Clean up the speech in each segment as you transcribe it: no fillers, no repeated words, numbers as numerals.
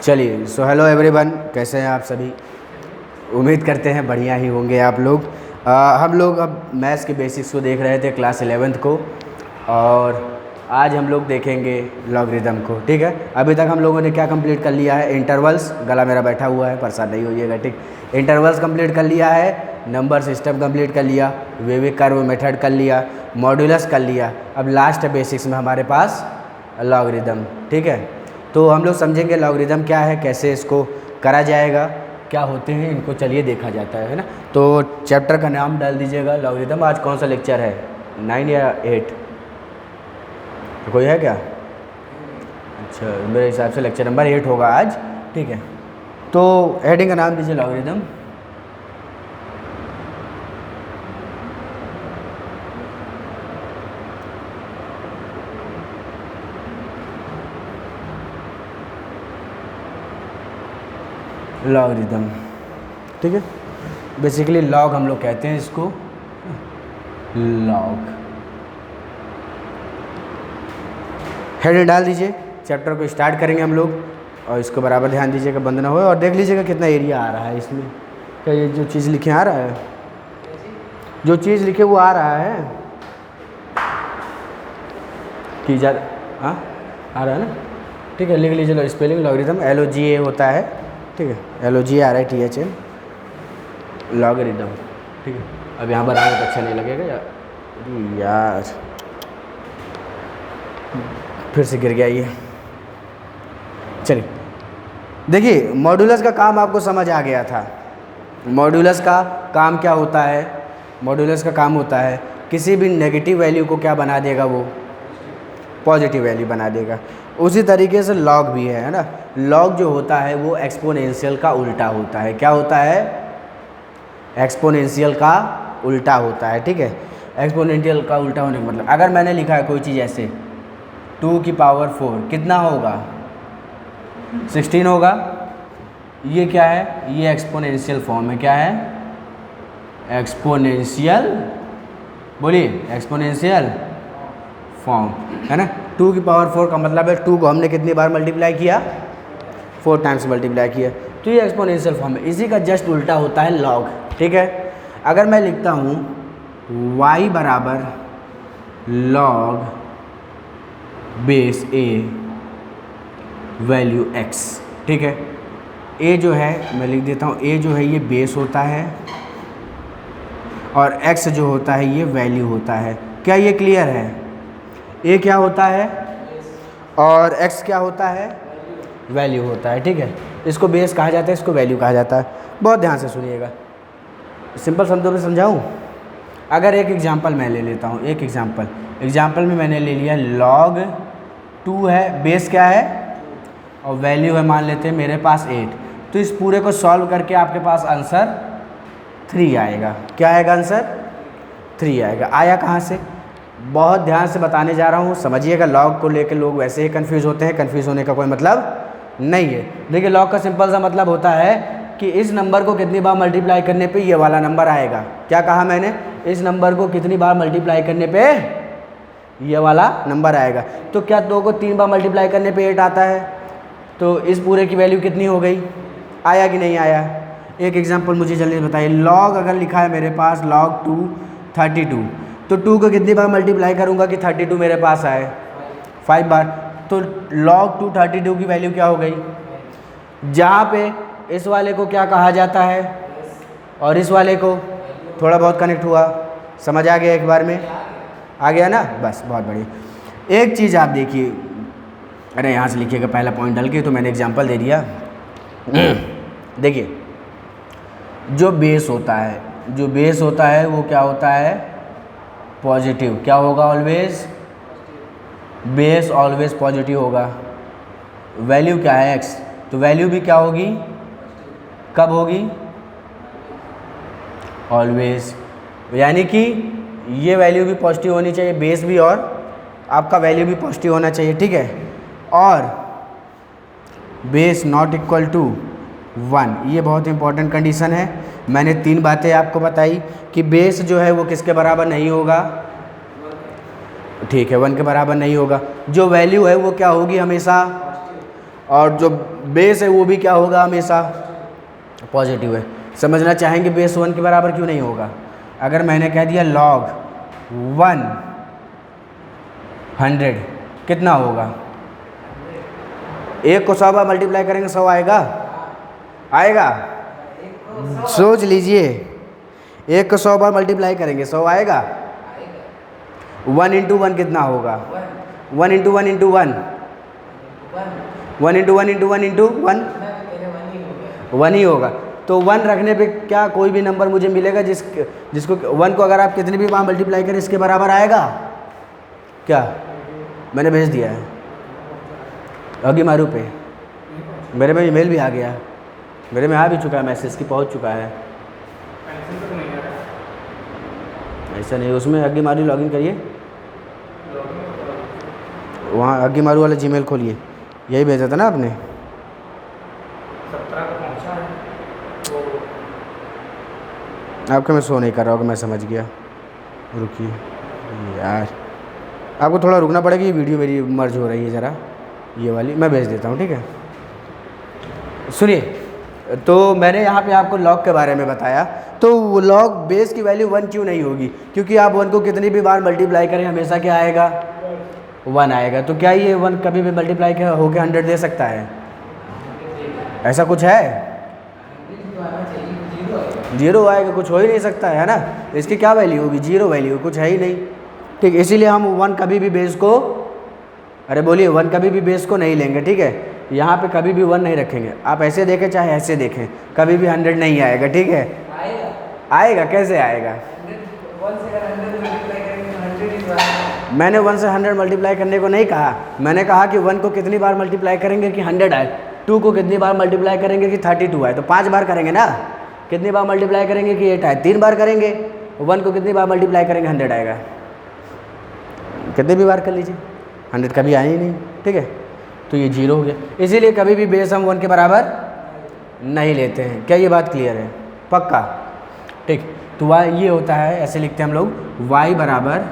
चलिए, so hello everyone, कैसे हैं आप सभी। उम्मीद करते हैं बढ़िया ही होंगे आप लोग। हम लोग अब मैथ्स के बेसिक्स को देख रहे थे क्लास 11th को, और आज हम लोग देखेंगे लॉगरिदम को। ठीक है, अभी तक हम लोगों ने क्या कंप्लीट कर लिया है? इंटरवल्स, गला मेरा बैठा हुआ है, परेशान नहीं होइएगा। ठीक, इंटरवल्स कंप्लीट कर लिया है, नंबर सिस्टम कंप्लीट कर लिया, वेविक कर्व मेथड कर लिया, मॉड्यूलस कर लिया। अब लास्ट बेसिक्स में हमारे पास लॉगरिदम। ठीक है, तो हम लोग समझेंगे लॉगरिदम क्या है, कैसे इसको करा जाएगा, क्या होते हैं इनको, चलिए देखा जाता है ना। तो चैप्टर का नाम डाल दीजिएगा लॉगरिदम। आज कौन सा लेक्चर है, 9 या 8? तो कोई है क्या? अच्छा, मेरे हिसाब से लेक्चर नंबर 8 होगा आज। ठीक है, तो हेडिंग का नाम दीजिए लॉगरिदम। लॉगरिदम, ठीक है, बेसिकली लॉग हम लोग कहते हैं इसको, लॉग। हेडिंग डाल दीजिए, चैप्टर को स्टार्ट करेंगे हम लोग, और इसको बराबर ध्यान दीजिएगा, बंद ना हो। और देख लीजिएगा कितना एरिया आ रहा है इसमें। क्या ये जो चीज़ लिखे आ रहा है, जो चीज़ लिखे वो आ रहा है कि ज़्यादा? हाँ, आ रहा है ना। ठीक है, लिख लीजिए स्पेलिंग लॉगरिदम, LOGA होता है। ठीक है, LOGA आ रहा है, THM, लॉगरिदम। ठीक है, अब यहाँ पर आने तो अच्छा नहीं लगेगा यार, फिर से गिर गया ये। चलिए देखिए, मॉड्यूलस का काम आपको समझ आ गया था। मॉड्यूलस का काम क्या होता है? मॉड्यूलस का काम होता है किसी भी नेगेटिव वैल्यू को क्या बना देगा, वो पॉजिटिव वैल्यू बना देगा। उसी तरीके से लॉग भी है ना। लॉग जो होता है वो एक्सपोनेंशियल का उल्टा होता है। क्या होता है? एक्सपोनेंशियल का उल्टा होता है। ठीक है, एक्सपोनेंशियल का उल्टा होने का मतलब, अगर मैंने लिखा है कोई चीज़ ऐसे 2 की पावर 4 कितना होगा? 16 होगा। ये क्या है? ये एक्सपोनेंशियल फॉर्म है। क्या है? एक्सपोनेंशियल, बोलिए, एक्सपोनेंशियल फॉर्म है ना। 2 की पावर 4 का मतलब है 2 को हमने कितनी बार मल्टीप्लाई किया? 4 टाइम्स मल्टीप्लाई किया, तो ये एक्सपोनेंशियल फॉर्म है। इसी का जस्ट उल्टा होता है लॉग। ठीक है, अगर मैं लिखता हूँ y बराबर log base a value x। ठीक है, a जो है मैं लिख देता हूँ, a जो है ये बेस होता है, और x जो होता है ये वैल्यू होता है। क्या ये क्लियर है? a क्या होता है और x क्या होता है? वैल्यू होता है। ठीक है, इसको बेस कहा जाता है, इसको वैल्यू कहा जाता है। बहुत ध्यान से सुनिएगा, सिंपल शब्दों में समझाऊँ। अगर एक एग्जांपल मैं ले लेता हूँ, एक एग्जांपल में मैंने ले लिया लॉग 2 है, बेस क्या है और वैल्यू है, मान लेते हैं मेरे पास 8। तो इस पूरे को सॉल्व करके आपके पास आंसर 3 आएगा। क्या आएगा? आंसर 3 आएगा। आया कहाँ से? बहुत ध्यान से बताने जा रहा हूँ, समझिएगा। लॉग को लेकर लोग वैसे ही कंफ्यूज होते हैं, कंफ्यूज होने का कोई मतलब नहीं है। देखिए, लॉग का सिंपल सा मतलब होता है कि इस नंबर को कितनी बार मल्टीप्लाई करने पे ये वाला नंबर आएगा। क्या कहा मैंने? इस नंबर को कितनी बार मल्टीप्लाई करने पे ये वाला नंबर आएगा। तो क्या 2 को 3 बार मल्टीप्लाई करने पे 8 आता है? तो इस पूरे की वैल्यू कितनी हो गई? आया कि नहीं आया? एक एग्जांपल मुझे जल्दी बताइए। लॉग अगर लिखा है मेरे पास लॉग 2 32, तो 2 को कितनी बार मल्टीप्लाई करूँगा कि 32 मेरे पास आए? 5 बार। तो लॉग 2 32 की वैल्यू क्या हो गई? जहाँ पे इस वाले को क्या कहा जाता है और इस वाले को, थोड़ा बहुत कनेक्ट हुआ, समझ आ गया? एक बार में आ गया ना, बस बहुत बढ़िया। एक चीज़ आप देखिए, अरे यहाँ से लिखिएगा पहला पॉइंट डाल के, तो मैंने एग्जांपल दे दिया। देखिए, जो बेस होता है वो क्या होता है? पॉजिटिव। क्या होगा? ऑलवेज बेस ऑलवेज पॉजिटिव होगा। वैल्यू क्या है? x, तो वैल्यू भी क्या होगी? कब होगी? ऑलवेज। यानी कि ये वैल्यू भी पॉजिटिव होनी चाहिए, बेस भी, और आपका वैल्यू भी पॉजिटिव होना चाहिए। ठीक है, और बेस नॉट इक्वल टू 1, ये बहुत इंपॉर्टेंट कंडीशन है। मैंने 3 बातें आपको बताई कि बेस जो है वो किसके बराबर नहीं होगा? ठीक है, 1 के बराबर नहीं होगा। जो वैल्यू है वो क्या होगी? हमेशा। और जो बेस है वो भी क्या होगा, हमेशा पॉजिटिव है। समझना चाहेंगे बेस 1 के बराबर क्यों नहीं होगा। अगर मैंने कह दिया log 100 कितना होगा, 1 को 100 बार मल्टीप्लाई करेंगे 100 आएगा, आएगा। सोच लीजिए, 1 को 100 बार मल्टीप्लाई करेंगे 100 आएगा। 1 इंटू 1 कितना होगा, 1 into 1 into 1, 1 into 1 into 1 into 1, 1 ही होगा। तो 1 रखने पे क्या कोई भी नंबर मुझे मिलेगा जिसको 1 को अगर आप कितनी भी बार मल्टीप्लाई करें इसके बराबर आएगा क्या। मैंने भेज दिया है अगी मारू पे, मेरे में ईमेल भी आ गया, मेरे में आ भी चुका है, मैसेज की पहुंच चुका है। ऐसा नहीं, उसमें अग्गी मारू लॉगिन करिए, वहाँ अग्गी मारू वाला जीमेल खोलिए, यही भेजा था ना आपने। 17 को पहुँचा है आपका मैं शो नहीं कर रहा हूँ, मैं समझ गया। रुकिए यार, आपको थोड़ा रुकना पड़ेगा, ये वीडियो मेरी मर्ज हो रही है ज़रा, ये वाली मैं भेज देता हूँ, ठीक है। सुनिए, तो मैंने यहाँ पे आपको लॉग के बारे में बताया, तो लॉग बेस की वैल्यू 1 क्यों नहीं होगी, क्योंकि आप 1 को कितनी भी बार मल्टीप्लाई करें हमेशा क्या आएगा, 1 आएगा। तो क्या ये 1 कभी भी मल्टीप्लाई होकर 100 दे सकता है, ऐसा कुछ है, 0 आएगा, कुछ हो ही नहीं सकता है ना। इसकी क्या वैल्यू होगी, 0 वैल्यू, कुछ है ही नहीं, ठीक। इसीलिए हम 1 कभी भी बेस को, अरे बोलिए 1 कभी भी बेस को नहीं लेंगे, ठीक है। यहाँ पे कभी भी 1 नहीं रखेंगे, आप ऐसे देखें चाहे ऐसे देखें, कभी भी 100 नहीं आएगा, ठीक है। आएगा कैसे आएगा, मैंने 1 से 100 मल्टीप्लाई करने को नहीं कहा, मैंने कहा कि 1 को कितनी बार मल्टीप्लाई करेंगे कि 100 आए, 2 को कितनी बार मल्टीप्लाई करेंगे कि 32 आए, तो 5 बार करेंगे ना। कितनी बार मल्टीप्लाई करेंगे कि 8 आए, 3 बार करेंगे। 1 को कितनी बार मल्टीप्लाई करेंगे 100 आएगा, कितनी भी बार कर लीजिए, 100 कभी आए ही नहीं, ठीक है। तो ये 0 हो गया, इसीलिए कभी भी बेस हम 1 के बराबर नहीं लेते हैं। क्या ये बात क्लियर है, पक्का, ठीक। तो y ये होता है, ऐसे लिखते हैं हम लोग, y बराबर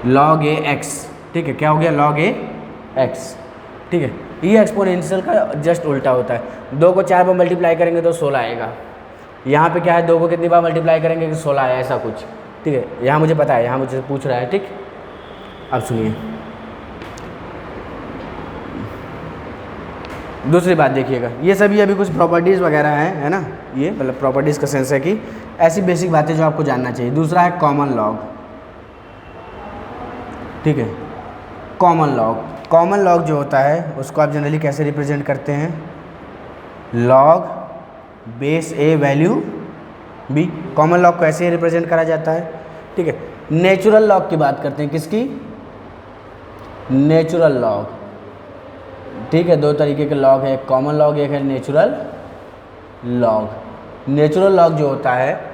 log a x, ठीक है। क्या हो गया, log a x, ठीक है। ये एक्सपोनेंशियल का जस्ट उल्टा होता है, 2 को 4 बार मल्टीप्लाई करेंगे तो 16 आएगा। यहाँ पे क्या है, 2 को कितनी बार मल्टीप्लाई करेंगे कि 16 आए, ऐसा कुछ, ठीक है। यहाँ मुझे पता है, यहाँ मुझे पूछ रहा है, ठीक। अब सुनिए दूसरी बात देखिएगा, ये सभी अभी कुछ प्रॉपर्टीज़ वगैरह हैं, है ना, ये मतलब प्रॉपर्टीज़ का सेंस है कि ऐसी बेसिक बातें जो आपको जानना चाहिए। दूसरा है कॉमन लॉग, ठीक है। कॉमन लॉग जो होता है उसको आप जनरली कैसे रिप्रेजेंट करते हैं, log base A value B. Common log को ऐसे ही रिप्रेजेंट करा जाता है, ठीक है। नेचुरल लॉग की बात करते हैं, किसकी, नेचुरल लॉग, ठीक है। 2 तरीके के लॉग है, एक कॉमन लॉग, एक है नेचुरल लॉग। नेचुरल लॉग जो होता है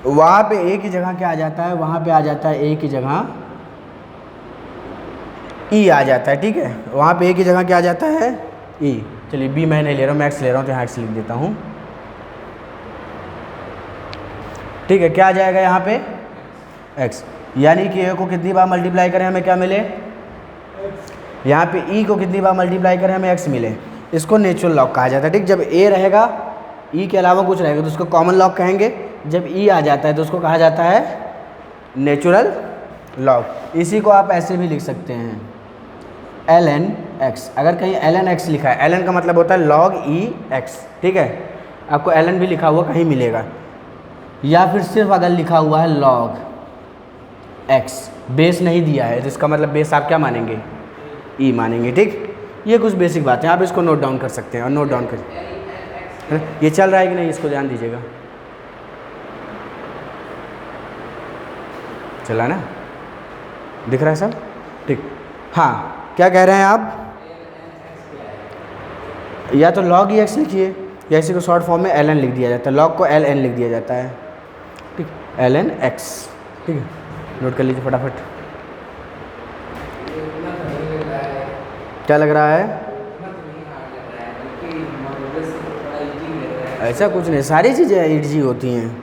वहाँ पे ए की जगह क्या आ जाता है, वहाँ पे आ जाता है ए की जगह ई आ जाता है, ठीक है। वहाँ पे ए की जगह क्या आ जाता है, ई। चलिए बी मैं नहीं ले रहा हूँ, मैं एक्स ले रहा हूँ, तो यहाँ एक्स लिख देता हूँ, ठीक है। क्या आ जाएगा यहाँ पे, एक्स, यानी कि ए को कितनी बार मल्टीप्लाई करें हमें क्या मिले, यहाँ पे ई को कितनी बार मल्टीप्लाई करें हमें एक्स मिले। इसको नेचुरल लॉग कहा जाता है, ठीक। जब ए रहेगा, ई के अलावा कुछ रहेगा तो उसको कॉमन लॉग कहेंगे। जब ई आ जाता है तो उसको कहा जाता है नेचुरल लॉग। इसी को आप ऐसे भी लिख सकते हैं, ln x। अगर कहीं ln x लिखा है, ln का मतलब होता है log e x, ठीक है। आपको ln भी लिखा हुआ कहीं मिलेगा, या फिर सिर्फ अगर लिखा हुआ है log x, बेस नहीं दिया है, तो इसका मतलब बेस आप क्या मानेंगे, e मानेंगे, ठीक। ये कुछ बेसिक बात है, आप इसको नोट डाउन कर सकते हैं, और नोट डाउन कर, ये चल रहा है कि नहीं इसको ध्यान दीजिएगा, चला ना, दिख रहा है सब, ठीक। हाँ, क्या कह रहे हैं आप, या तो log e x लिखिए, या इसी को शॉर्ट फॉर्म में ln लिख दिया जाता है, log को ln लिख दिया जाता है, ठीक, ln x, ठीक है। नोट कर लीजिए फटाफट। क्या लग रहा है, ऐसा कुछ नहीं, सारी चीज़ें इजी होती हैं।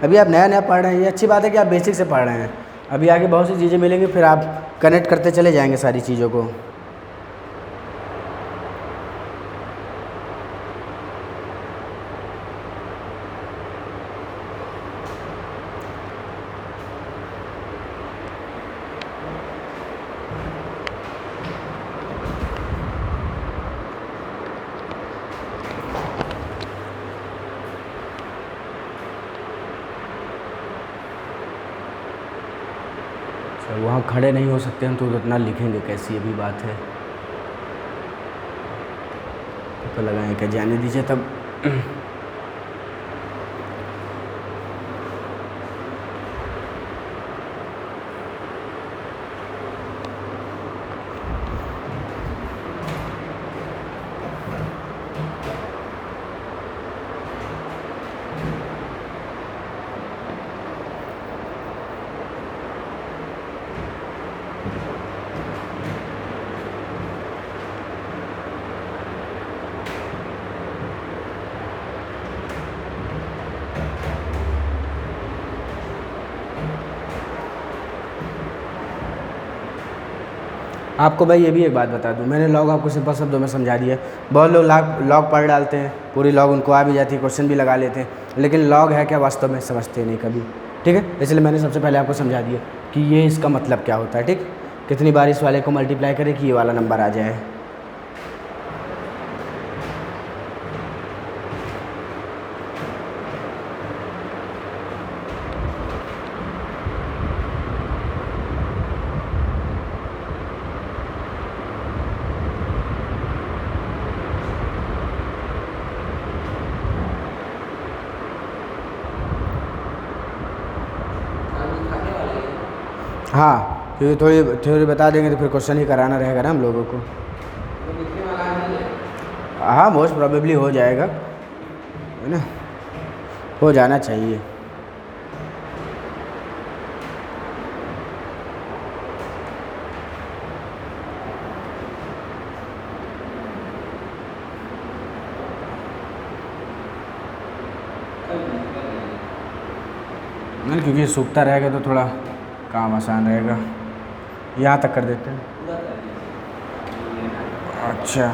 अभी आप नया नया पढ़ रहे हैं, ये अच्छी बात है कि आप बेसिक से पढ़ रहे हैं। अभी आगे बहुत सी चीज़ें मिलेंगी, फिर आप कनेक्ट करते चले जाएंगे सारी चीज़ों को। वहाँ खड़े नहीं हो सकते हम तो उतना लिखेंगे कैसी, ये भी बात है। तो लगाएं क्या, जाने दीजिए तब। आपको भाई ये भी एक बात बता दूं, मैंने लॉग आपको सिंपल शब्दों में समझा दिया। बहुत लोग लॉग पढ़ डालते हैं, पूरी लॉग उनको आ भी जाती है, क्वेश्चन भी लगा लेते हैं, लेकिन लॉग है क्या वास्तव में समझते नहीं कभी। ठीक है, इसलिए मैंने सबसे पहले आपको समझा दिया कि ये इसका मतलब क्या होता है। ठीक, कितनी बार इस वाले को मल्टीप्लाई करें कि ये वाला नंबर आ जाए। हाँ, क्योंकि थोड़ी थ्योरी बता देंगे तो फिर क्वेश्चन ही कराना रहेगा ना हम लोगों को। हाँ, मोस्ट प्रोबेबली हो जाएगा, है ना, हो जाना चाहिए। नहीं, क्योंकि सूखता रहेगा तो थोड़ा काम आसान रहेगा। यहाँ तक कर देते हैं। अच्छा,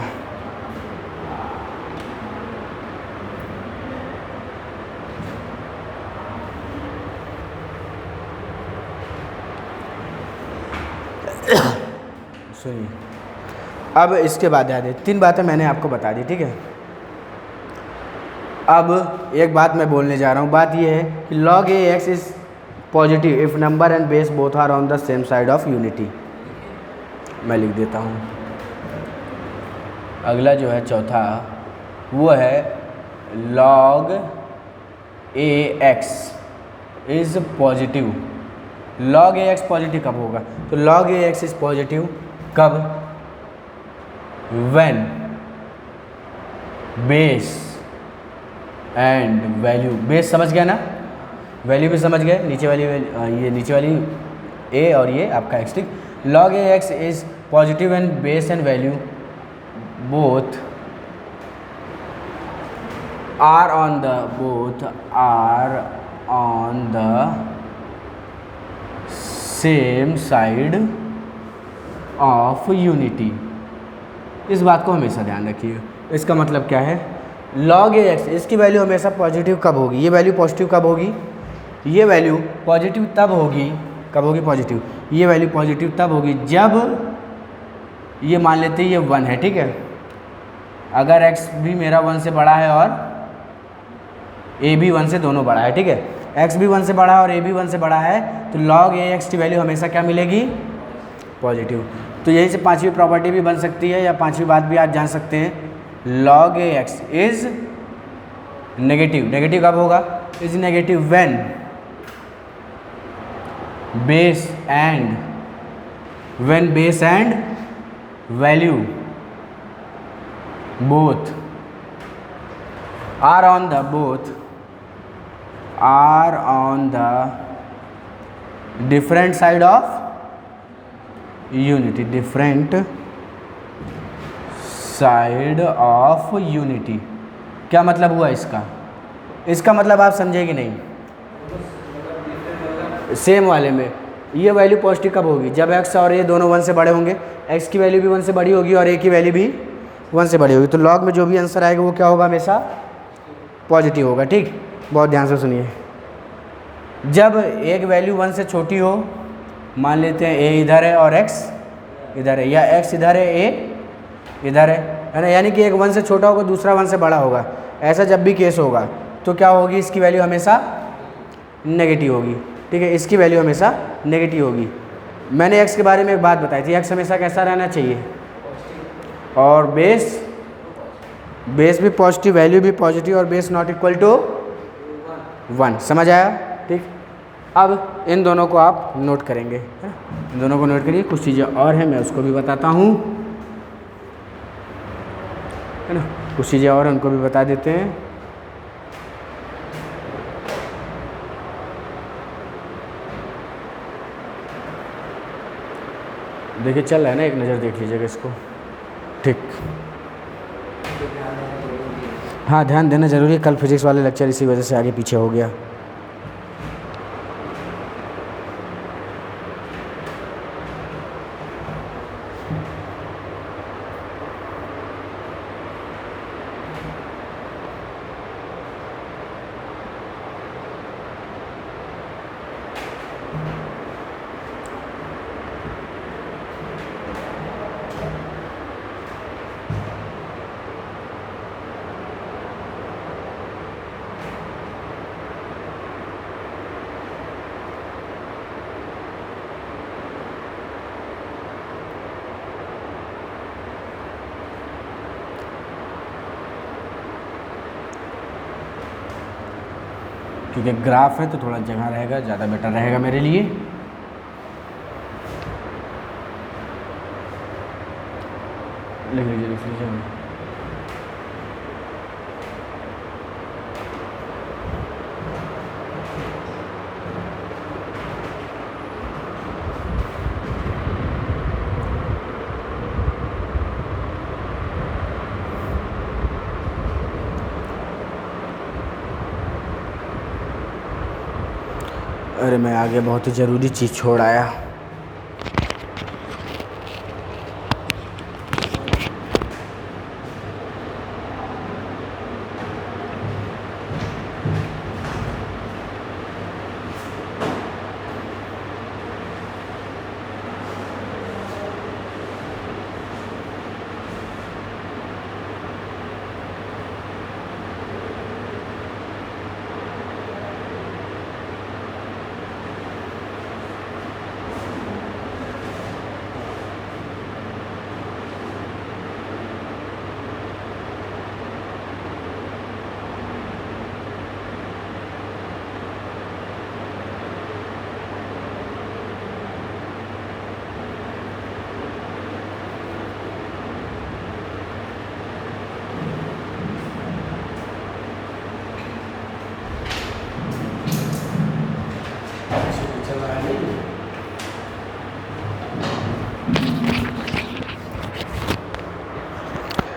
सुनिए, अब इसके बाद याद है 3 बातें मैंने आपको बता दी। ठीक है, अब एक बात मैं बोलने जा रहा हूँ। बात ये है कि log ax is positive if number and base both are on the same side of unity. मैं लिख देता हूँ। अगला जो है चौथा, वो है log ax is positive. log ax positive कब होगा? तो log ax इज पॉजिटिव कब? When base and value, base समझ गया ना, वैल्यू भी समझ गए, नीचे वाली ये नीचे वाली a और ये आपका x। ठीक, log ax is positive and base and value both are on the same side of unity. इस बात को हमेशा ध्यान रखिए। इसका मतलब क्या है? log ax इसकी वैल्यू हमेशा पॉजिटिव कब होगी? ये वैल्यू पॉजिटिव कब होगी? ये वैल्यू पॉजिटिव तब होगी, कब होगी पॉजिटिव? ये वैल्यू पॉजिटिव तब होगी जब ये मान लेते हैं ये 1 है। ठीक है, अगर x भी मेरा 1 से बड़ा है और a भी 1 से दोनों बड़ा है। ठीक है, x भी 1 से बड़ा है और a भी 1 से बड़ा है, तो log ax की वैल्यू हमेशा क्या मिलेगी? पॉजिटिव। तो यही से 5वीं प्रॉपर्टी भी बन सकती है, या 5वीं बात भी आप जान सकते हैं, log ax is negative. Negative कब होगा? Is negative when base and value both are on the different side of unity. Different side of unity क्या मतलब हुआ इसका? इसका मतलब आप समझे कि नहीं? सेम वाले में ये वैल्यू पॉजिटिव कब होगी? जब x और a दोनों 1 से बड़े होंगे, x की वैल्यू भी 1 से बड़ी होगी और a की वैल्यू भी 1 से बड़ी होगी, तो log में जो भी आंसर आएगा वो क्या होगा? हमेशा पॉजिटिव होगा। ठीक, बहुत ध्यान से सुनिए। जब एक वैल्यू 1 से छोटी हो, मान लेते हैं a इधर है और x इधर है, या x इधर है a इधर है ना, यानी कि एक 1 से छोटा होगा दूसरा 1 से बड़ा होगा, ऐसा जब भी केस होगा तो क्या होगी? इसकी वैल्यू हमेशा नेगेटिव होगी। ठीक है, इसकी वैल्यू हमेशा नेगेटिव होगी। मैंने एक्स के बारे में एक बात बताई थी, एक्स हमेशा कैसा रहना चाहिए, और बेस भी पॉजिटिव, वैल्यू भी पॉजिटिव, और बेस नॉट इक्वल टू 1। समझ आया? ठीक। अब इन दोनों को आप नोट करेंगे, है ना, इन दोनों को नोट करिए। कुछ चीज़ें और हैं, मैं उसको भी बताता हूँ, है ना, कुछ चीज़ें और उनको भी बता देते हैं। देखिए चल रहा है ना, एक नज़र देख लीजिएगा इसको। ठीक, हाँ ध्यान देना ज़रूरी है, कल फिजिक्स वाले लेक्चर इसी वजह से आगे पीछे हो गया। क्योंकि ग्राफ है तो थोड़ा जगह रहेगा, ज़्यादा बेटर रहेगा मेरे लिए। लिख लीजिए। अरे मैं आगे बहुत ही ज़रूरी चीज़ छोड़ आया।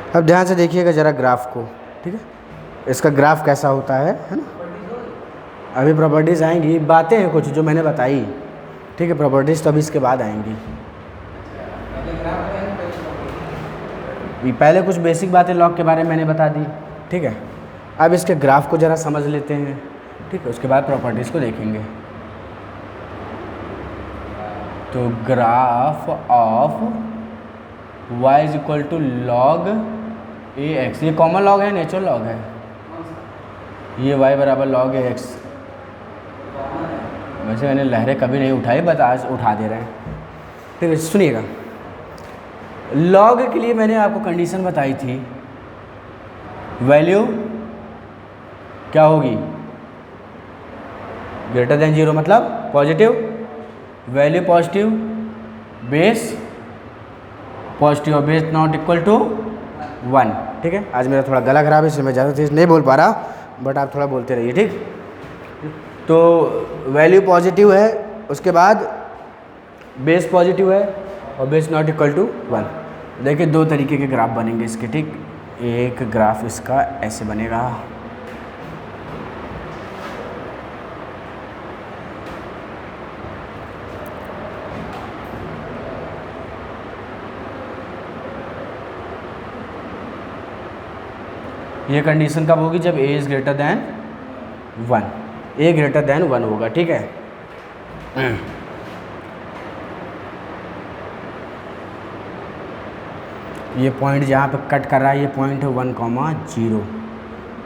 अब ध्यान से देखिएगा ज़रा ग्राफ को, ठीक है, इसका ग्राफ कैसा होता है ना। अभी प्रॉपर्टीज़ आएंगी, बातें हैं कुछ जो मैंने बताई, ठीक है, प्रॉपर्टीज़ तो अभी इसके बाद आएंगी। पहले कुछ बेसिक बातें लॉग के बारे में मैंने बता दी, ठीक है। अब इसके ग्राफ को ज़रा समझ लेते हैं, ठीक है, उसके बाद प्रॉपर्टीज़ को देखेंगे। तो graph of y is equal to log A X, ये कॉमन लॉग है, नेचुरल लॉग है, ये y बराबर लॉग ए एक्स। वैसे मैंने लहरें कभी नहीं उठाई, बस आज उठा दे रहे हैं, ठीक है। सुनिएगा, लॉग के लिए मैंने आपको कंडीशन बताई थी, वैल्यू क्या होगी, ग्रेटर देन 0 मतलब positive, value positive, base positive और बेस नॉट इक्वल टू 1, ठीक है। आज मेरा थोड़ा गला खराब है, इसलिए मैं ज़्यादा तेज नहीं बोल पा रहा, बट आप थोड़ा बोलते रहिए, ठीक। तो वैल्यू पॉजिटिव है, उसके बाद बेस पॉजिटिव है और बेस नॉट इक्वल टू 1। देखिए दो तरीके के ग्राफ बनेंगे इसके, ठीक। एक ग्राफ इसका ऐसे बनेगा, ये कंडीशन कब होगी, जब a is greater than 1, a greater than 1 होगा, ठीक है। ये पॉइंट जहाँ पे कट कर रहा है, ये पॉइंट है 1,0,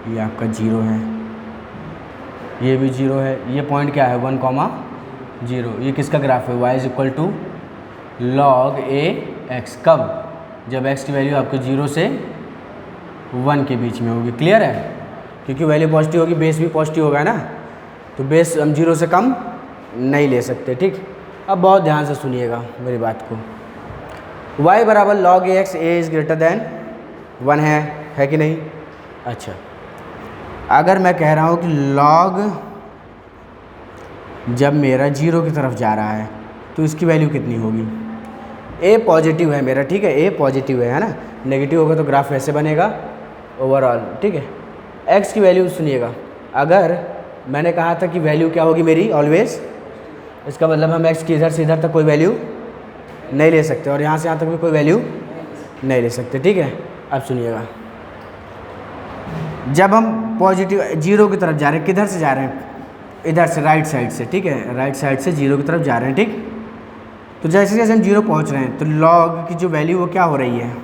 ये आपका 0 है, ये भी 0 है, ये पॉइंट क्या है 1,0, ये किसका ग्राफ है, y is equal to log a x। कब? जब x की वैल्यू आपको 0 से 1 के बीच में होगी। क्लियर है? क्योंकि वैल्यू पॉजिटिव होगी, बेस भी पॉजिटिव होगा ना, तो बेस हम 0 से कम नहीं ले सकते। ठीक, अब बहुत ध्यान से सुनिएगा मेरी बात को। y बराबर log a x, a is greater than 1 है कि नहीं? अच्छा, अगर मैं कह रहा हूँ कि log जब मेरा 0 की तरफ जा रहा है तो इसकी वैल्यू कितनी होगी? a पॉजिटिव है मेरा, ठीक है, a पॉजिटिव है ना, नेगेटिव होगा तो ग्राफ ऐसे बनेगा ओवरऑल। ठीक है, x की वैल्यू सुनिएगा, अगर मैंने कहा था कि वैल्यू क्या होगी मेरी ऑलवेज, इसका मतलब हम x की इधर से इधर तक कोई वैल्यू नहीं ले सकते और यहाँ से यहाँ तक भी कोई वैल्यू नहीं ले सकते। ठीक है, अब सुनिएगा, जब हम पॉजिटिव 0 की तरफ जा रहे हैं, किधर से जा रहे हैं? इधर से, राइट साइड से। ठीक है, राइट साइड से 0 की तरफ जा रहे हैं। ठीक, तो जैसे जैसे हम 0 पहुँच रहे हैं तो log की जो वैल्यू वो क्या हो रही है?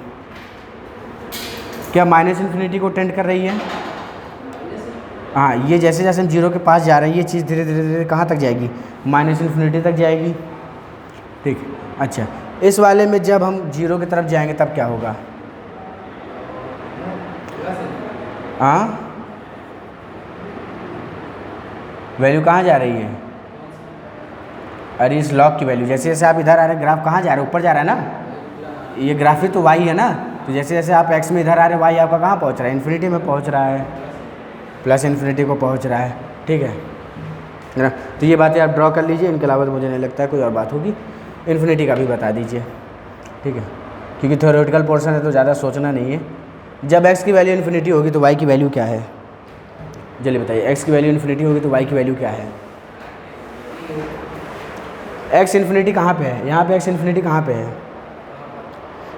क्या माइनस इन्फिनिटी को टेंड कर रही है? हाँ, ये जैसे जैसे हम 0 के पास जा रहे हैं ये चीज़ धीरे धीरे धीरे कहाँ तक जाएगी? माइनस इन्फिनिटी तक जाएगी। ठीक, अच्छा, इस वाले में जब हम 0 की तरफ जाएंगे तब क्या होगा? हाँ, वैल्यू कहाँ जा रही है? अरे इस लॉग की वैल्यू, जैसे जैसे आप इधर आ रहे हैं ग्राफ कहाँ जा रहा है? ऊपर जा रहा है ना, ये ग्राफ ही तो y है ना, तो जैसे जैसे आप x में इधर आ रहे हैं y आपका कहाँ पहुँच रहा है? इन्फिनिटी में पहुँच रहा है, प्लस इन्फिनिटी को पहुँच रहा है। ठीक है ना, तो ये बातें आप ड्रॉ कर लीजिए, इनके अलावा तो मुझे नहीं लगता है कोई और बात होगी। इन्फिनिटी का भी बता दीजिए, ठीक है, क्योंकि थ्योरेटिकल पोर्शन है तो ज़्यादा सोचना नहीं है। जब x की वैल्यू इन्फिनिटी होगी तो y की वैल्यू क्या है? जल्दी बताइए, x की वैल्यू इन्फिनिटी होगी तो y की वैल्यू क्या है? x इन्फिनिटी कहाँ पे है? यहाँ पे x इन्फिनिटी कहाँ पे है?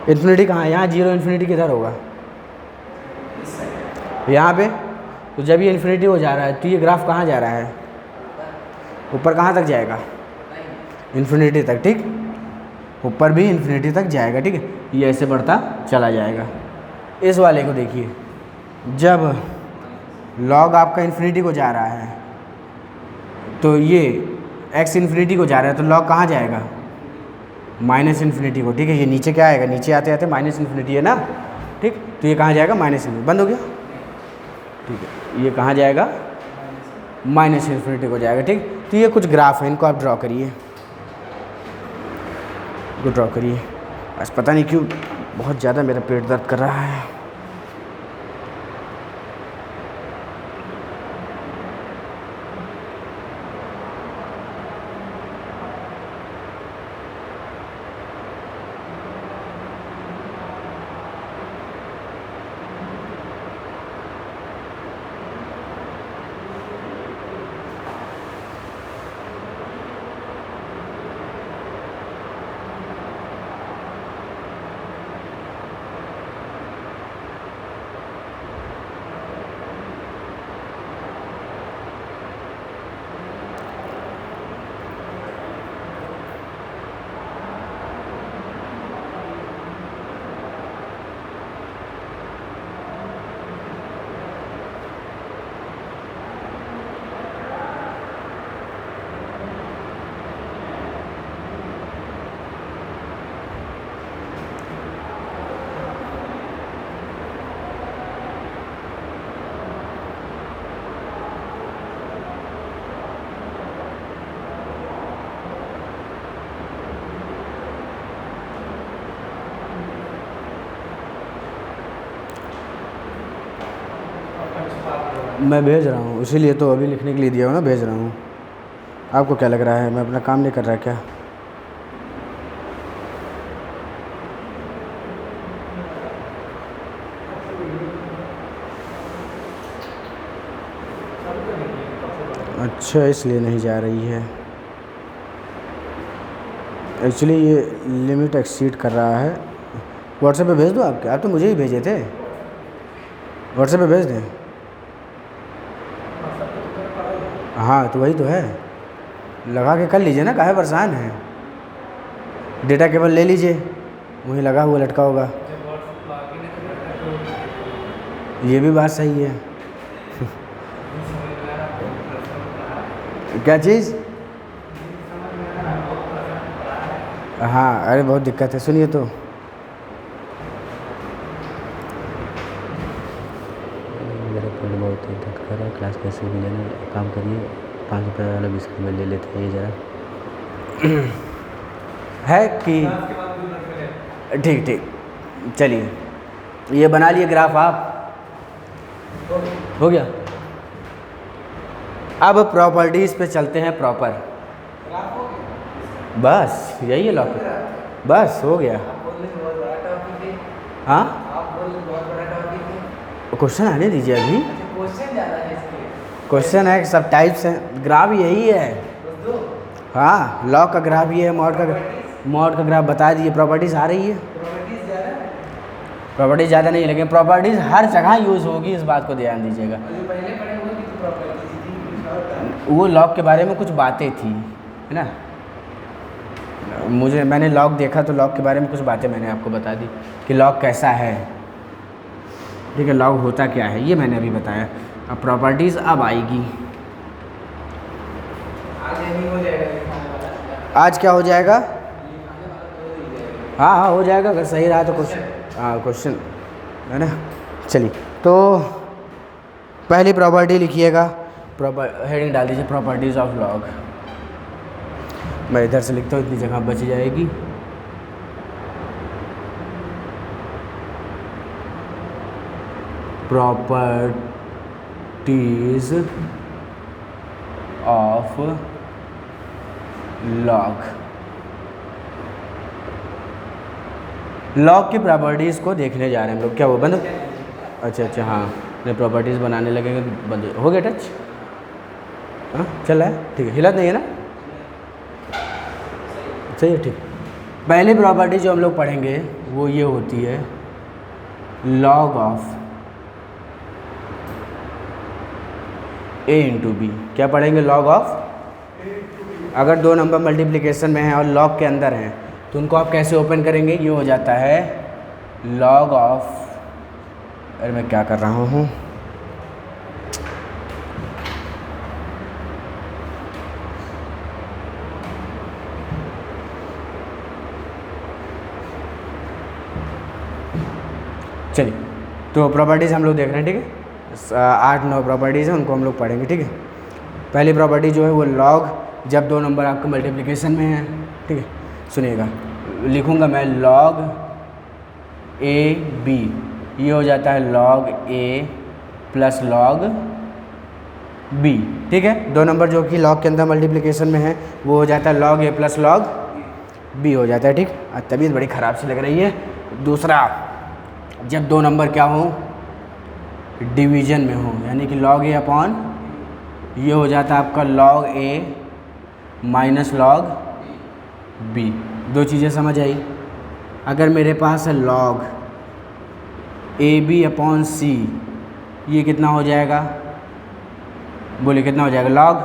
इन्फिनिटी कहाँ है? यहाँ 0 इन्फिनिटी किधर होगा? यहाँ पे। तो जब ये इन्फिनिटी हो जा रहा है तो ये ग्राफ कहाँ जा रहा है? ऊपर कहाँ तक जाएगा? इन्फिनिटी तक। ठीक, ऊपर भी इन्फिनिटी तक जाएगा। ठीक है, ये ऐसे बढ़ता चला जाएगा। इस वाले को देखिए, जब लॉग आपका इन्फिनिटी को जा रहा है तो ये x इन्फिनिटी को जा रहा है तो लॉग कहाँ जाएगा? माइनस इन्फिनिटी को। ठीक है, ये नीचे क्या आएगा? नीचे आते आते माइनस इन्फिनिटी है ना। ठीक, तो ये कहाँ जाएगा? Minus infinity. बंद हो गया। ठीक है, ये कहाँ जाएगा? माइनस इन्फिनिटी को जाएगा। ठीक, तो ये कुछ ग्राफ है, इनको आप ड्रॉ करिए, इनको ड्रॉ करिए। बस पता नहीं क्यों बहुत ज़्यादा मेरा पेट दर्द कर रहा है। मैं भेज रहा हूँ, इसीलिए तो अभी लिखने के लिए दिया हूँ ना, भेज रहा हूँ। आपको क्या लग रहा है मैं अपना काम नहीं कर रहा क्या? अच्छा, इसलिए नहीं जा रही है। एक्चुअली ये लिमिट एक्सीड कर रहा है। व्हाट्सएप पे भेज दो आपके, आप तो मुझे ही भेजे थे। व्हाट्सएप पे भेज दें? हाँ, तो वही तो है, लगा के कर लीजिए ना, काहे परेशान है। डेटा केबल ले लीजिए, वहीं लगा हुआ लटका होगा। ये भी बात सही है। क्या चीज़? हाँ अरे बहुत दिक्कत है, सुनिए तो। मेरा पेट बहुत दर्द कर रहा है, क्लास कैसे भी लेना, काम करिए 5 रुपये वाला बिस्किट में ले लेते हैं ये ज़रा। है कि ठीक ठीक, चलिए ये बना लिए ग्राफ आप, हो गया। अब प्रॉपर्टीज़ पे चलते हैं प्रॉपर। बस यही है लॉक, बस हो गया। हाँ क्वेश्चन आने दीजिए अभी, क्वेश्चन है सब टाइप्स हैं, ग्राफ यही है। हाँ लॉग का ग्राफ ये है, मॉड का ग्राफ बता दीजिए। प्रॉपर्टीज़ आ रही है, प्रॉपर्टीज़ ज़्यादा नहीं है लेकिन प्रॉपर्टीज़ हर जगह यूज़ होगी, इस बात को ध्यान दीजिएगा। वो लॉग के बारे में कुछ बातें थी, है ना, मैंने लॉग देखा तो लॉग के बारे में कुछ बातें मैंने आपको बता दी कि लॉग कैसा है, ठीक है, लॉग होता क्या है ये मैंने अभी बताया। अब प्रॉपर्टीज़ अब आएगी। आज क्या हो जाएगा? हाँ हाँ हो जाएगा, अगर सही रहा तो क्वेश्चन है ना। चलिए तो पहली प्रॉपर्टी लिखिएगा, हेडिंग डाल दीजिए प्रॉपर्टीज़ ऑफ लॉग। मैं इधर से लिखता हूँ, इतनी जगह बच जाएगी। Properties of log. लॉग की प्रॉपर्टीज़ को देखने जा रहे हैं हम लोग। क्या वो बंद? अच्छा हाँ, मैं प्रॉपर्टीज़ बनाने लगेंगे तो बंद हो गया। टच हाँ चल रहा है, ठीक है, हिला नहीं है ना, सही है, ठीक। पहली प्रॉपर्टी जो हम लोग पढ़ेंगे वो ये होती है log of a into B. क्या पढ़ेंगे? Log of. अगर दो नंबर मल्टीप्लिकेशन में है और लॉग के अंदर हैं तो उनको आप कैसे ओपन करेंगे? ये हो जाता है लॉग ऑफ, अरे मैं क्या कर रहा हूँ, चलिए तो प्रॉपर्टीज़ हम लोग देख रहे हैं, ठीक है। 8-9 प्रॉपर्टीज़ हैं, उनको हम लोग पढ़ेंगे, ठीक है। पहली प्रॉपर्टी जो है वो लॉग, जब दो नंबर आपके मल्टीप्लिकेशन में हैं, ठीक है, सुनिएगा, लिखूँगा मैं लॉग ए बी, ये हो जाता है लॉग ए प्लस लॉग बी, ठीक है। दो नंबर जो कि लॉग के अंदर मल्टीप्लिकेशन में है वो हो जाता है लॉग ए प्लस लॉग बी हो जाता है, ठीक। तबीयत बड़ी ख़राब सी लग रही है। दूसरा, जब दो नंबर क्या हो, डिवीजन में हो, यानी कि लॉग ए अपॉन, ये हो जाता है आपका लॉग ए माइनस लॉग बी। दो चीज़ें समझ आई। अगर मेरे पास है लॉग ए बी अपॉन सी, ये कितना हो जाएगा? बोलिए कितना हो जाएगा? लॉग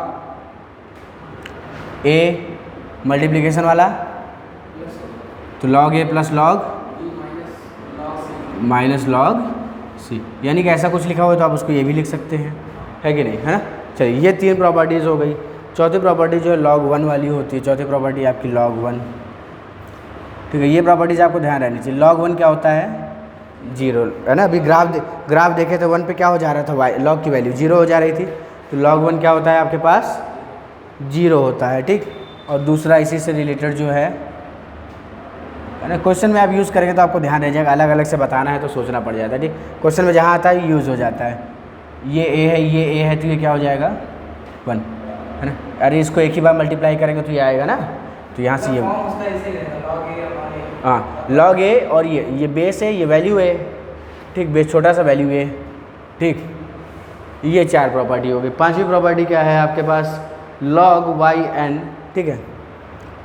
ए मल्टीप्लिकेशन वाला तो लॉग ए plus log minus log c, यानी कि ऐसा कुछ लिखा हुआ है तो आप उसको ये भी लिख सकते हैं, है कि नहीं, है ना। चलिए ये 3 प्रॉपर्टीज़ हो गई। चौथी प्रॉपर्टी जो है लॉग 1 वाली होती है। चौथी प्रॉपर्टी आपकी लॉग 1, ठीक है। ये प्रॉपर्टीज़ आपको ध्यान रहनी चाहिए। लॉग 1 क्या होता है? 0, है ना। अभी ग्राफ देखे तो 1 पे क्या हो जा रहा था? वाई लॉग की वैल्यू 0 हो जा रही थी, तो लॉग 1 क्या होता है आपके पास? 0 होता है, ठीक। और दूसरा इसी से रिलेटेड जो है ना, क्वेश्चन में आप यूज़ करेंगे तो आपको ध्यान रह जाएगा। अलग अलग से बताना है तो सोचना पड़ जाता है, ठीक। क्वेश्चन में जहाँ आता है यूज़ हो जाता है। ये ए है, ये ए है, तो ये क्या हो जाएगा? 1, है ना। अरे इसको एक ही बार मल्टीप्लाई करेंगे तो ये आएगा ना, तो यहाँ से ये हाँ लॉग ए, और ये बेस है, ये वैल्यू है, ठीक। बेस छोटा सा वैल्यू है, ठीक। ये 4 प्रॉपर्टी हो गई। पांचवी प्रॉपर्टी क्या है आपके पास? लॉग वाई एन, ठीक है।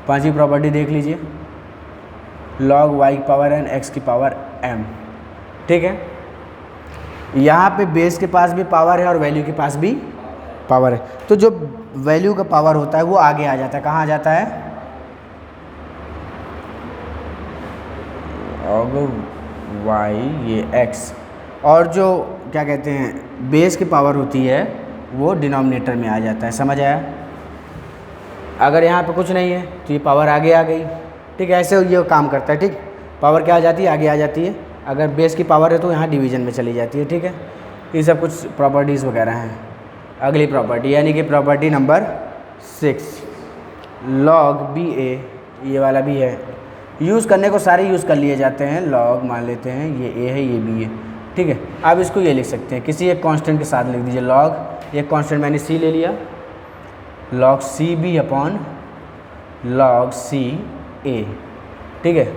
पांचवी प्रॉपर्टी देख लीजिए, लॉग वाई की पावर एन एक्स की पावर एम, ठीक है। यहाँ पे बेस के पास भी पावर है और वैल्यू के पास भी पावर है, तो जो वैल्यू का पावर होता है वो आगे आ जाता है। कहाँ आ जाता है? लॉग वाई, ये एक्स, और जो क्या कहते हैं बेस की पावर होती है वो डिनोमिनेटर में आ जाता है। समझ आया? अगर यहाँ पे कुछ नहीं है तो ये पावर आगे आ गई, ठीक है, ऐसे ये काम करता है। ठीक, पावर क्या आ जाती है, आगे आ जाती है। अगर बेस की पावर है तो यहाँ डिवीजन में चली जाती है। ठीक है, ये सब कुछ प्रॉपर्टीज़ वगैरह हैं। अगली प्रॉपर्टी यानी कि प्रॉपर्टी नंबर 6, लॉग बी ए, ये वाला भी है। यूज़ करने को सारे यूज़ कर लिए जाते हैं। लॉग मान लेते हैं, ये ए है, ये बी है। ठीक है, आप इसको ये लिख सकते हैं किसी एक कांस्टेंट के साथ लिख दीजिए। लॉग एक कांस्टेंट मैंने सी ले लिया, log C B upon log C A. ठीक है,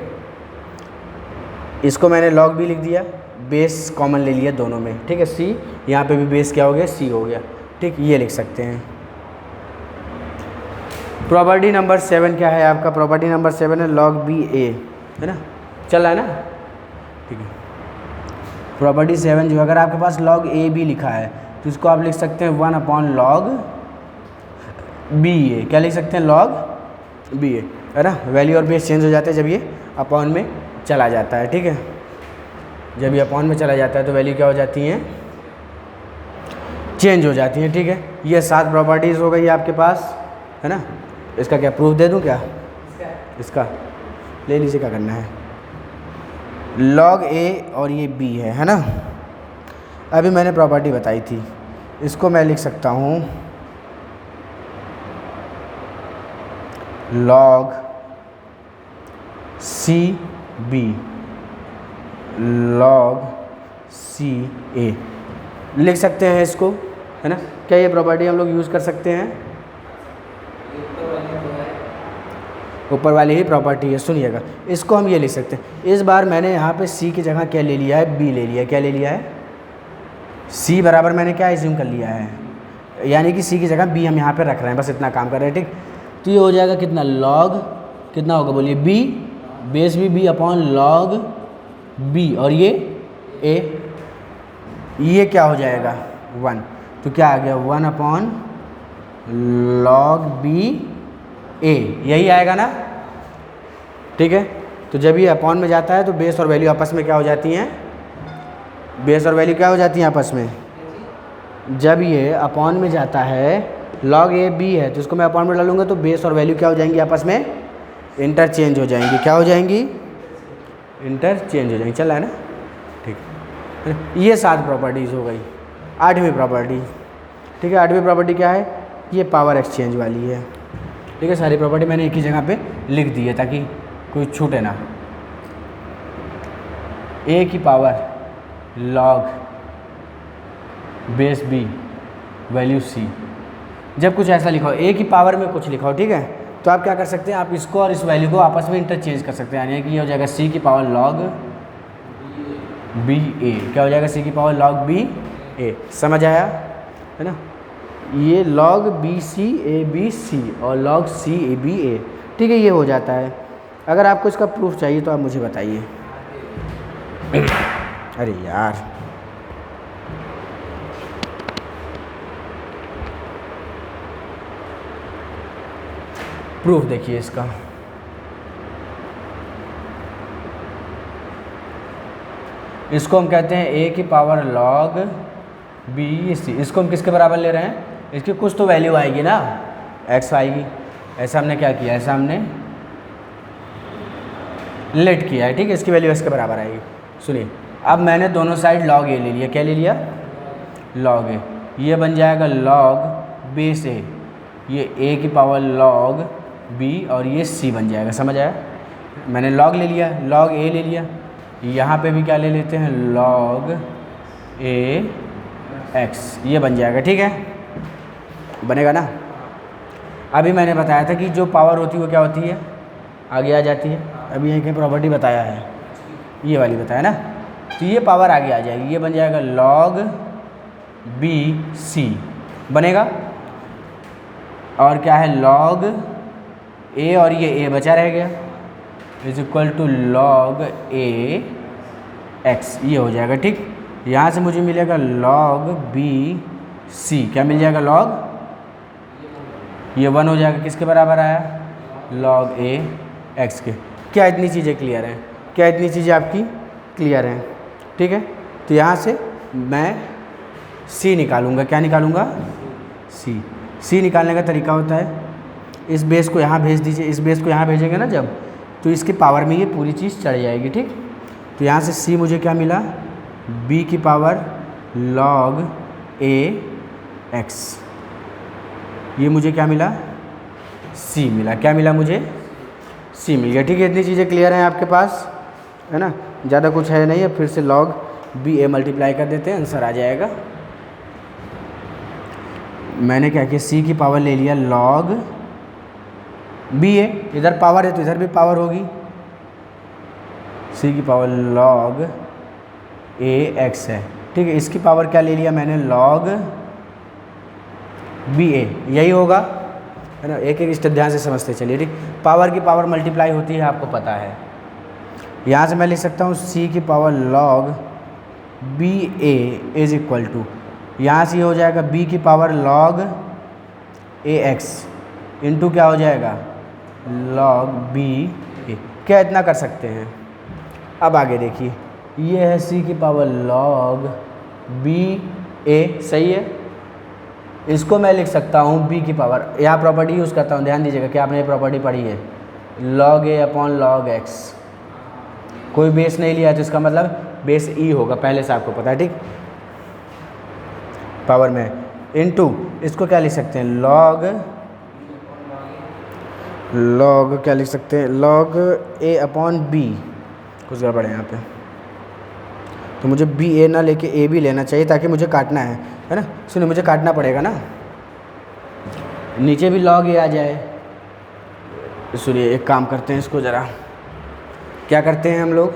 इसको मैंने लॉग बी लिख दिया, बेस कॉमन ले लिया दोनों में। ठीक है, सी यहाँ पे भी बेस क्या हो गया, सी हो गया। ठीक, ये लिख सकते हैं। प्रॉपर्टी नंबर 7 क्या है आपका, प्रॉपर्टी नंबर 7 है लॉग बी ए, है ना, चल रहा है ना। ठीक है, प्रॉपर्टी 7 जो अगर आपके पास लॉग ए बी लिखा है तो इसको आप लिख सकते हैं 1 अपॉन लॉग बी ए। क्या लिख सकते हैं, लॉग बी ए, है ना। वैल्यू और बेस चेंज हो जाते हैं जब ये अपॉन में चला जाता है। ठीक है, जब ये अपॉन में चला जाता है तो वैल्यू क्या हो जाती हैं, चेंज हो जाती हैं। ठीक है, ये 7 प्रॉपर्टीज़ हो गई आपके पास, है ना। इसका क्या प्रूफ दे दूं क्या, इसका ले लीजिए, क्या करना है। लॉग ए और ये बी है ना। अभी मैंने प्रॉपर्टी बताई थी, इसको मैं लिख सकता हूँ log C B log C ए लिख सकते हैं इसको, है ना। क्या ये प्रॉपर्टी हम लोग यूज़ कर सकते हैं, ऊपर वाली ही प्रॉपर्टी है। सुनिएगा, इसको हम ये लिख सकते हैं। इस बार मैंने यहाँ पे सी की जगह क्या ले लिया है, बी ले लिया है। क्या ले लिया है, सी बराबर मैंने क्या एज्यूम कर लिया है, यानी कि सी की जगह बी हम यहाँ पे रख रहे हैं, बस इतना काम कर रहे हैं। ठीक, तो ये हो जाएगा कितना, लॉग कितना होगा बोलिए, बी, बेस भी बी अपॉन लॉग बी, और ये क्या हो जाएगा 1, तो क्या आ गया 1 अपॉन लॉग बी ए, यही आएगा ना। ठीक है, तो जब ये अपॉन में जाता है तो बेस और वैल्यू आपस में क्या हो जाती हैं, बेस और वैल्यू क्या हो जाती हैं आपस में। जब ये अपॉन में जाता है, लॉग ए बी है तो इसको मैं अपॉन में डालूंगा तो बेस और वैल्यू क्या हो जाएंगी, आपस में इंटरचेंज हो जाएंगी। क्या हो जाएंगी, इंटरचेंज हो जाएंगी। चल रहा है ना, ठीक है। ये 7 प्रॉपर्टीज़ हो गई। 8वीं प्रॉपर्टी, ठीक है, 8वीं प्रॉपर्टी क्या है, ये पावर एक्सचेंज वाली है। ठीक है, सारी प्रॉपर्टी मैंने एक ही जगह पे लिख दी है ताकि कोई छूटे ना। ए की power log base B value C, जब कुछ ऐसा लिखा हो, ए की पावर में कुछ लिखा हो, ठीक है, तो आप क्या कर सकते हैं, आप इसको और इस वैल्यू को आपस में इंटरचेंज कर सकते हैं। यानी कि ये हो जाएगा सी की पावर लॉग बी ए। क्या हो जाएगा, सी की पावर लॉग बी ए। समझ आया, है ना। ये log B C A B C और लॉग सी ए बी ए। ठीक है, ये हो जाता है। अगर आपको इसका प्रूफ चाहिए तो आप मुझे बताइए। अरे यार, प्रूफ देखिए इसका। इसको हम कहते हैं ए की पावर लॉग बी सी। इसको हम किसके बराबर ले रहे हैं, इसकी कुछ तो वैल्यू आएगी ना, एक्स आएगी। ऐसा हमने क्या किया, ऐसा हमने लेट किया है। ठीक है, इसकी वैल्यू एक्स के बराबर आएगी। सुनिए, अब मैंने दोनों साइड लॉग ए ले लिया। क्या ले लिया, लॉग ए। ये बन जाएगा लॉग बेस ए, ये ए की पावर लॉग बी और ये सी बन जाएगा। समझ आया, मैंने लॉग ले लिया, लॉग ए ले लिया, यहाँ पे भी क्या ले लेते हैं, लॉग ए एक्स, ये बन जाएगा। ठीक है, बनेगा ना। अभी मैंने बताया था कि जो पावर होती है वो क्या होती है, आगे आ जाती है। अभी यहीं कहीं प्रॉपर्टी बताया है, ये वाली बताया ना, तो ये पावर आगे आ जाएगी। ये बन जाएगा लॉग बी सी बनेगा, और क्या है लॉग ए, और ये ए बचा रह गया, is equal to log A X, ये हो जाएगा। ठीक, यहाँ से मुझे मिलेगा लॉग बी सी। क्या मिल जाएगा, लॉग, ये 1 हो जाएगा, किसके बराबर आया, लॉग ए एक्स के। क्या इतनी चीज़ें क्लियर हैं, क्या इतनी चीज़ें आपकी क्लियर हैं। ठीक है, तो यहाँ से मैं सी निकालूंगा। क्या निकालूंगा, सी निकालने का तरीका होता है, इस बेस को यहाँ भेज दीजिए, इस बेस को यहाँ भेजेंगे ना जब, तो इसकी पावर में ये पूरी चीज़ चढ़ जाएगी, ठीक। तो यहाँ से c मुझे क्या मिला, b की पावर log ax, ये मुझे क्या मिला, c मिला। क्या मिला मुझे, c मिल गया, ठीक है। इतनी चीज़ें क्लियर हैं आपके पास, है ना, ज़्यादा कुछ है नहीं है। फिर से log b a मल्टीप्लाई कर देते हैं, आंसर आ जाएगा। मैंने क्या किया, c की पावर ले लिया log b a, इधर पावर है तो इधर भी पावर होगी, c की पावर log ax है, ठीक है। इसकी पावर क्या ले लिया मैंने, log b a, यही होगा, है ना। एक एक स्टेप ध्यान से समझते चलिए, ठीक। पावर की पावर मल्टीप्लाई होती है, आपको पता है। यहाँ से मैं लिख सकता हूँ c की power log b a is equal to, यहाँ से हो जाएगा b की पावर log ax इंटू क्या हो जाएगा, log b a। क्या इतना कर सकते हैं। अब आगे देखिए, ये है c की पावर log b a, सही है। इसको मैं लिख सकता हूँ b की पावर, यहाँ प्रॉपर्टी यूज़ करता हूँ, ध्यान दीजिएगा कि आपने ये प्रॉपर्टी पढ़ी है, log a upon log x। कोई बेस नहीं लिया है तो इसका मतलब बेस e होगा, पहले से आपको पता है, ठीक। पावर में इनटू इसको क्या लिख सकते हैं, log क्या लिख सकते हैं, log a अपॉन b। कुछ गड़बड़ है यहाँ पे, तो मुझे b a ना लेके a b लेना चाहिए ताकि मुझे काटना है ना। सुनिए, मुझे काटना पड़ेगा ना, नीचे भी log a आ जाए। सुनिए, एक काम करते हैं, इसको ज़रा क्या करते हैं हम लोग,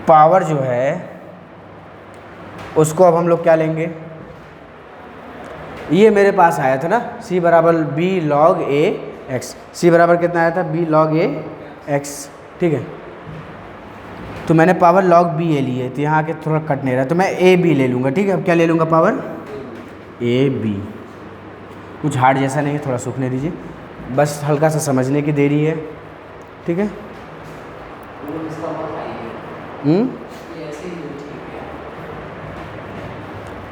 पावर जो है उसको अब हम लोग क्या लेंगे, ये मेरे पास आया था ना c बराबर b log a x, c बराबर कितना आया था, b log a x, ठीक है। तो मैंने पावर log b a ली है, तो यहाँ के थोड़ा कट नहीं रहा, तो मैं a b ले लूँगा, ठीक है। अब क्या ले लूँगा, पावर a b। कुछ हार्ड जैसा नहीं है, थोड़ा सूखने दीजिए, बस हल्का सा समझने की देरी है, ठीक है।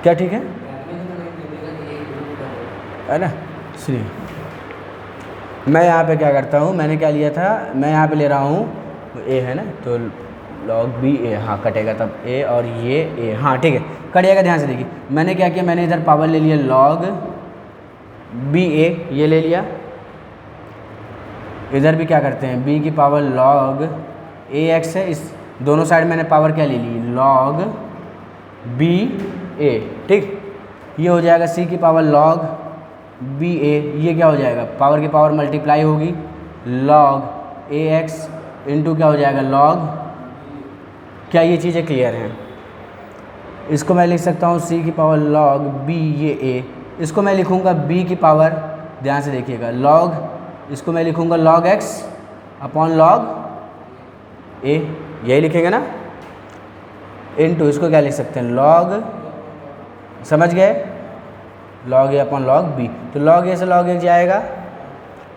क्या ठीक है ना। सुनिए, मैं यहाँ पे क्या करता हूँ, मैंने क्या लिया था, मैं यहाँ पे ले रहा हूँ a है ना, तो log b a, हाँ कटेगा तब a और ये a, हाँ ठीक है कट जाएगा। ध्यान से देखिए, मैंने क्या किया, मैंने इधर पावर ले लिया log b a, ये ले लिया। इधर भी क्या करते हैं, b की पावर log a x है, इस दोनों साइड मैंने पावर क्या ले ली, log b a, ठीक। ये हो जाएगा c की पावर log b a, ये क्या हो जाएगा, पावर की पावर मल्टीप्लाई होगी, log a x इंटू क्या हो जाएगा, log। क्या ये चीज़ें क्लियर हैं। इसको मैं लिख सकता हूँ c की पावर log b ये a, इसको मैं लिखूँगा b की पावर, ध्यान से देखिएगा, log, इसको मैं लिखूँगा log x upon log a, यही लिखेंगे ना, इनटू इसको क्या लिख सकते हैं, log, समझ गए, log a upon log b। तो log a से log a जाएगा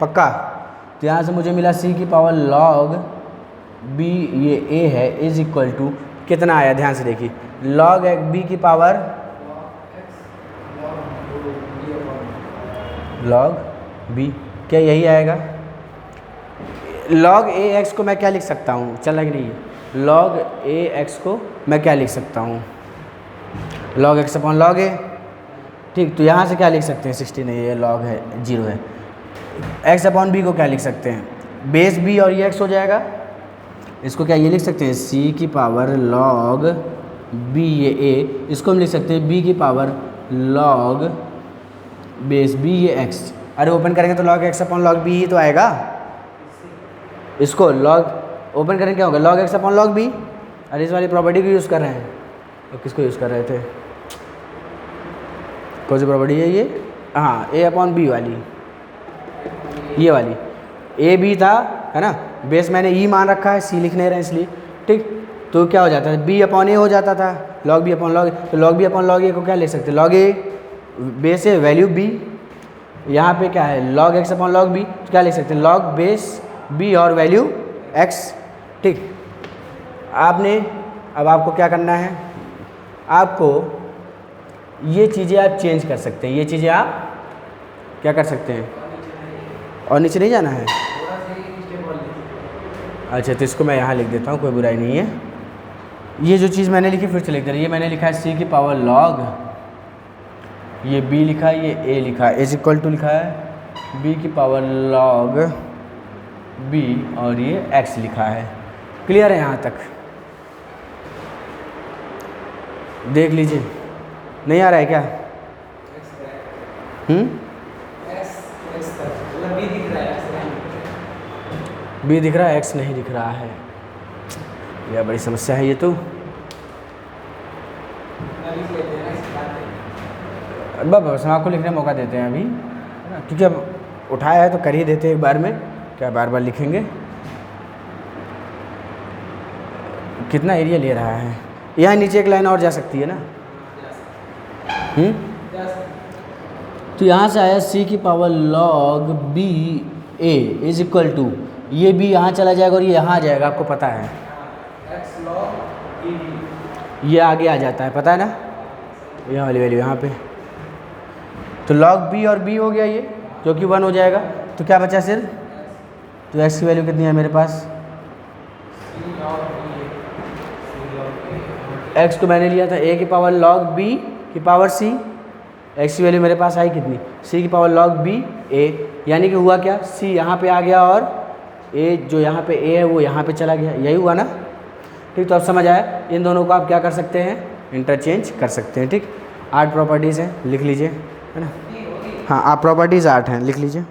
पक्का। तो यहाँ से मुझे मिला c की पावर log b ये a है इज इक्वल टू कितना आया, ध्यान से देखिए, log b की पावर log b, क्या यही आएगा। log a x को मैं क्या लिख सकता हूँ, चल रही है, log a x को मैं क्या लिख सकता हूँ, log x upon log a, ठीक। तो यहाँ से क्या लिख सकते हैं, 60 नहीं, ये log है, 0 है। x अपॉन b को क्या लिख सकते हैं, बेस b और ये x हो जाएगा। इसको क्या ये लिख सकते हैं, c की पावर log b ये a, इसको हम लिख सकते हैं b की पावर log बेस b ये x। अरे ओपन करेंगे तो log x upon log b ही तो आएगा। इसको log ओपन करेंगे क्या होगा, log x upon log b। अरे इस वाली प्रॉपर्टी को यूज़ कर रहे हैं, तो किसको यूज़ कर रहे थे, कौन सी प्रॉपर्टी है ये, हाँ a अपॉन b वाली, ये वाली a b था, है ना। बेस मैंने e मान रखा है, c लिख नहीं रहे इसलिए, ठीक। तो क्या हो जाता है, b अपॉन a हो जाता था, log b अपॉन log, तो log b upon log a को क्या ले सकते हैं, log a बेस है वैल्यू b, यहाँ पे क्या है log x upon log b, तो क्या लिख सकते हैं, log बेस b और वैल्यू x, ठीक। आपने अब आपको क्या करना है, आपको ये चीज़ें आप चेंज कर सकते हैं, ये चीज़ें आप क्या कर सकते हैं, और नीचे नहीं जाना है, अच्छा तो इसको मैं यहाँ लिख देता हूँ, कोई बुराई नहीं है। ये जो चीज़ मैंने लिखी फिर से लिख दे रही है, ये मैंने लिखा है c की पावर log, ये b लिखा है, ये a लिखा है, इज इक्वल टू लिखा है b की पावर log b और ये x लिखा है। क्लियर है यहाँ तक? देख लीजिए, नहीं आ रहा है क्या? बी दिख रहा है, एक्स नहीं दिख रहा है। यह बड़ी समस्या है ये तो। बस हम आपको लिखने का मौका देते हैं अभी, है ना, क्योंकि अब उठाया है तो कर ही देते हैं एक बार में, क्या बार बार लिखेंगे। कितना एरिया ले रहा है? यहाँ नीचे एक लाइन और जा सकती है ना। तो यहाँ से आया c की power log b a is equal to, ये b यहाँ चला जाएगा और ये यहाँ आ जाएगा, आपको पता है x log ये आगे आ जाता है, पता है ना, यहाँ वाली वैल्यू यहाँ पे। तो log b और b हो गया ये, जो कि 1 हो जाएगा। तो क्या बचा सिर्फ? तो x की वैल्यू कितनी है मेरे पास? x को मैंने लिया था a की पावर log b की पावर c, x की वैल्यू मेरे पास आई कितनी? c की पावर log b a, यानी कि हुआ क्या, c यहाँ पे आ गया और a जो यहाँ पे a है वो यहाँ पे चला गया, यही हुआ ना। ठीक, तो अब समझ आया, इन दोनों को आप क्या कर सकते हैं, इंटरचेंज कर सकते हैं। ठीक, 8 प्रॉपर्टीज़ हैं, लिख लीजिए, है ना। हाँ, आप प्रॉपर्टीज़ 8 हैं, लिख लीजिए।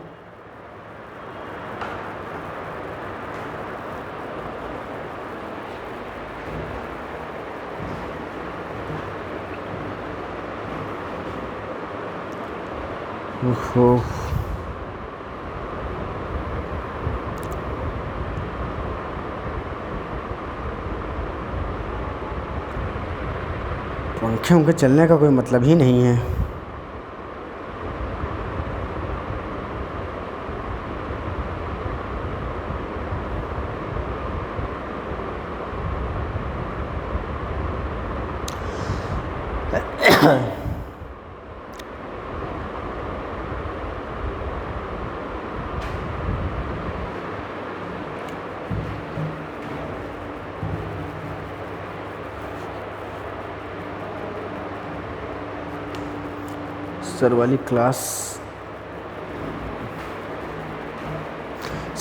ओहो, पंखे उनके चलने का कोई मतलब ही नहीं है। सर वाली क्लास,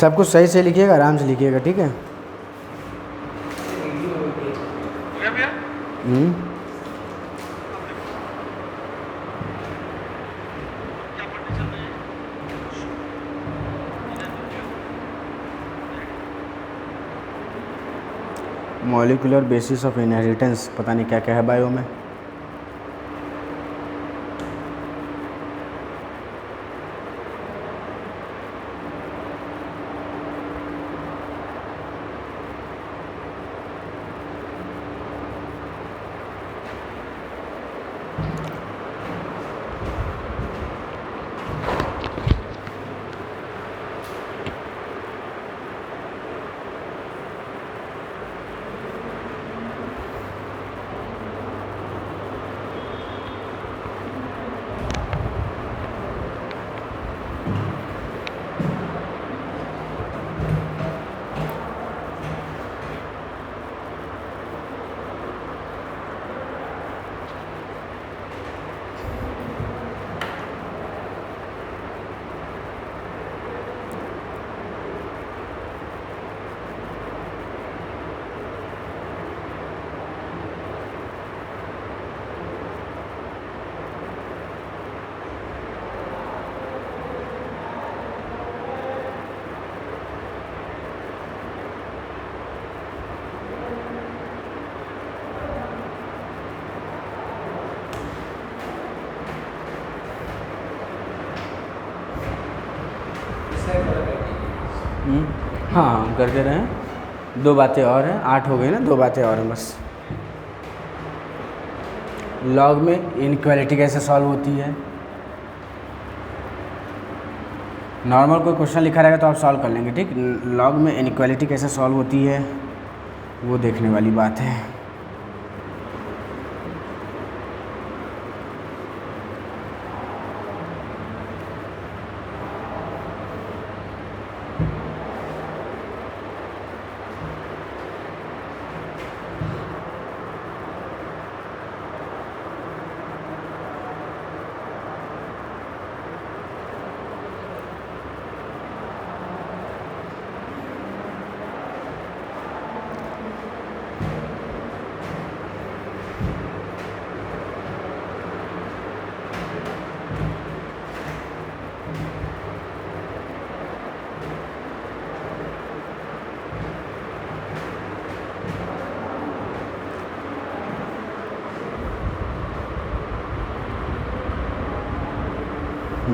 सब कुछ सही से लिखिएगा, आराम से लिखिएगा, ठीक है। मॉलिक्यूलर बेसिस ऑफ इनहेरिटेंस, पता नहीं क्या क्या है बायो में। हाँ हम करते रहें, 2 बातें और हैं, 8 हो गई ना, 2 बातें और हैं बस। लॉग में इनइक्वालिटी कैसे सॉल्व होती है, नॉर्मल कोई क्वेश्चन लिखा रहेगा तो आप सॉल्व कर लेंगे, ठीक। लॉग में इनइक्वालिटी कैसे सॉल्व होती है वो देखने वाली बात है। है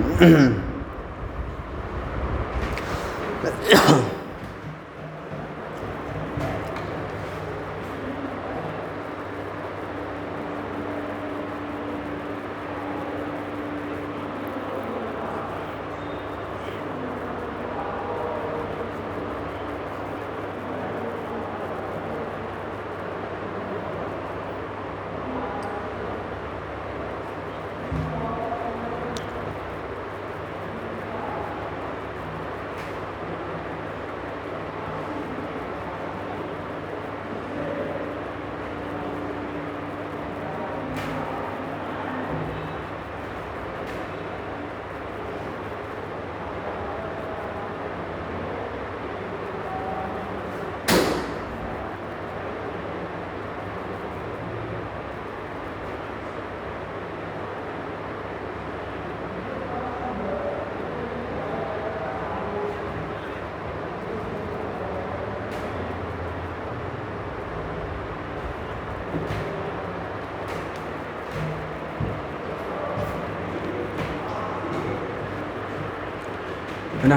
ना।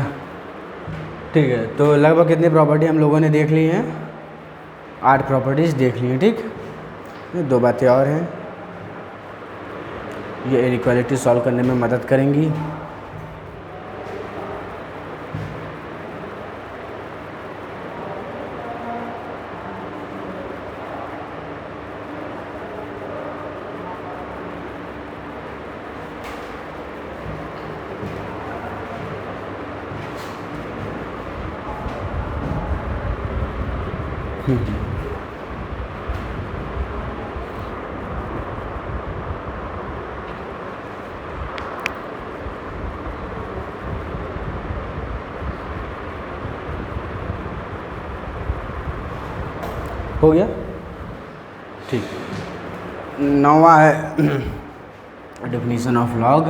ठीक है, तो लगभग कितनी प्रॉपर्टी हम लोगों ने देख ली हैं? 8 प्रॉपर्टीज़ देख ली हैं। ठीक, ये 2 बातें और हैं, ये इनइक्वालिटी सॉल्व करने में मदद करेंगी। हो गया। ठीक, 9वां है definition of log.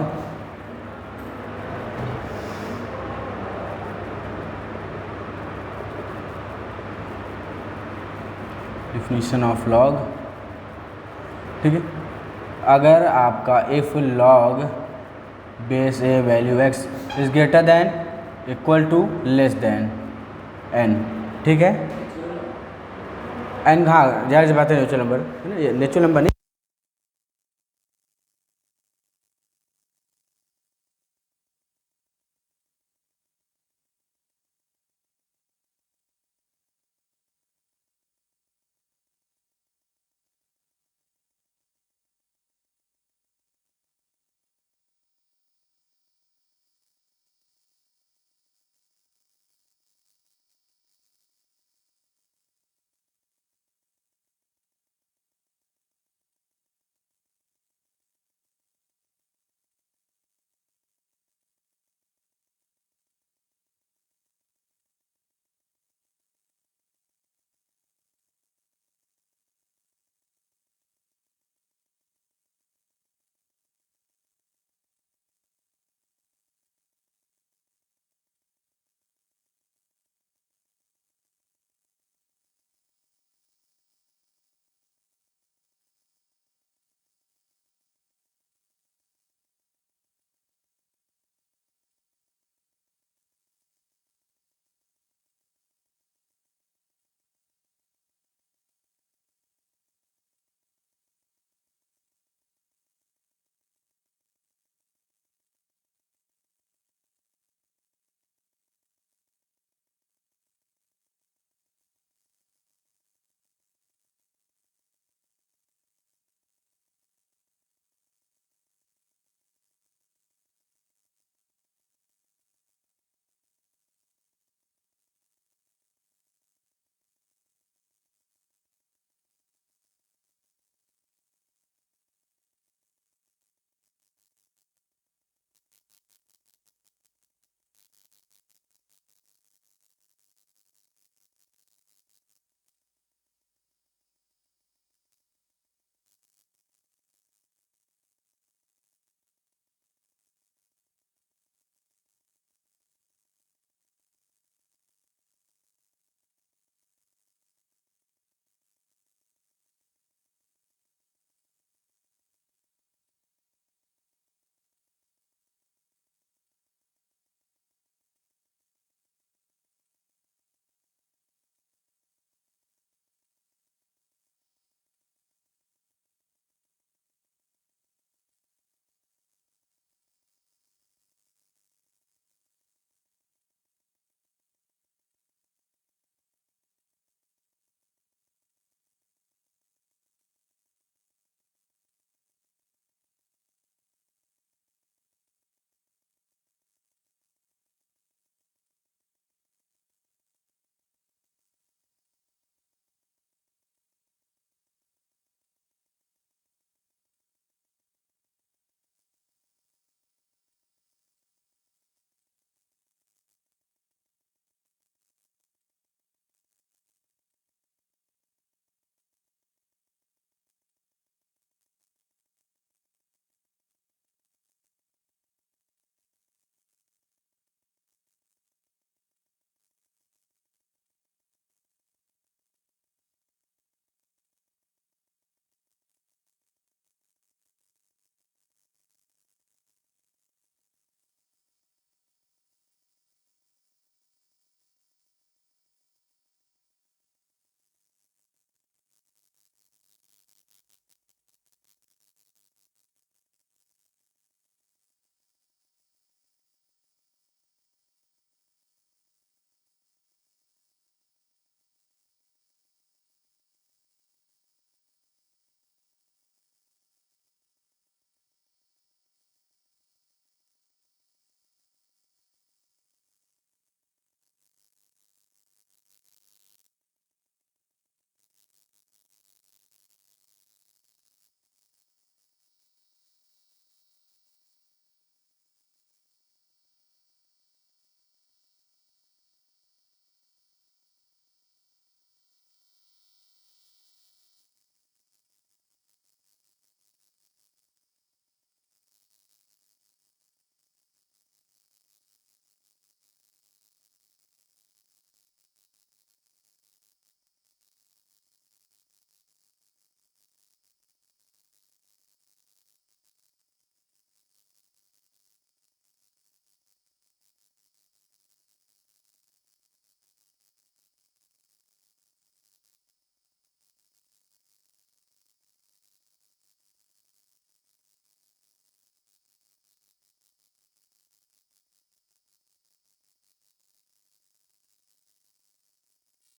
Definition of log, ठीक है। अगर आपका if log base A value x is greater than equal to less than n, ठीक है। एन, हाँ जाहिर सी बात है नेचुरल नंबर है ना, ये नेचुरल नंबर नहीं।